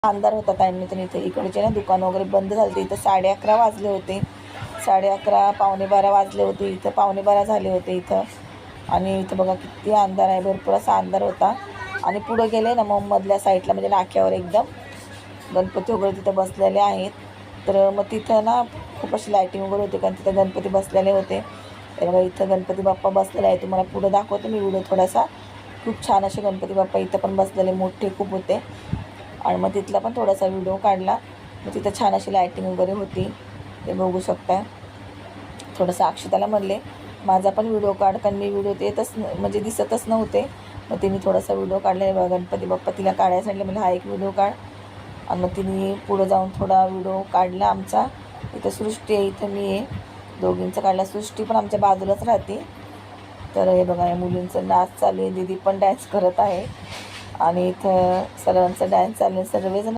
अंधार होता टाईमने. तर इथे इकडचे ना दुकान वगैरे बंद झाले होते. इथं 11:30 वाजले होते. 11:30 12:45 वाजले होते. इथं 12:45 झाले होते इथं. आणि इथं बघा किती अंधार आहे, भरपूर असा अंधार होता. आणि पुढं गेले ना मग मधल्या साईडला म्हणजे नाक्यावर एकदम गणपती वगैरे तिथं बसलेले आहेत. तर मग तिथं ना खूप अशी लायटिंग वगैरे होते, कारण तिथं गणपती बसलेले होते. तर बघा इथं गणपती बाप्पा बसलेला आहे. तुम्हाला पुढं दाखवते मी व्हिडिओ थोडासा. खूप छान असे गणपती बाप्पा इथं पण बसलेले, मोठे खूप होते. आणि मग तिथला पण थोडासा व्हिडिओ काढला. मग तिथं छान अशी लायटिंग वगैरे होती, ते बघू शकता. थोडंसं अक्षताला म्हणले माझा पण व्हिडिओ काढ, कारण मी व्हिडिओ येतच म्हणजे दिसतच नव्हते. मग तिने थोडासा व्हिडिओ काढला. बघा गणपती बाप्पा तिला काढायला सांगितलं, म्हणजे हा एक व्हिडिओ काढ. आणि मग तिने पुढं जाऊन थोडा व्हिडिओ काढला आमचा. इथं सृष्टी आहे, इथं मी आहे, दोघींचा काढला. सृष्टी पण आमच्या बाजूलाच राहते. तर हे बघा या मुलींचं नाच चालू आहे, दीदी पण डान्स करत आहे. आणि इथं सर्वांचा डान्स चालू आहे, सर्वजण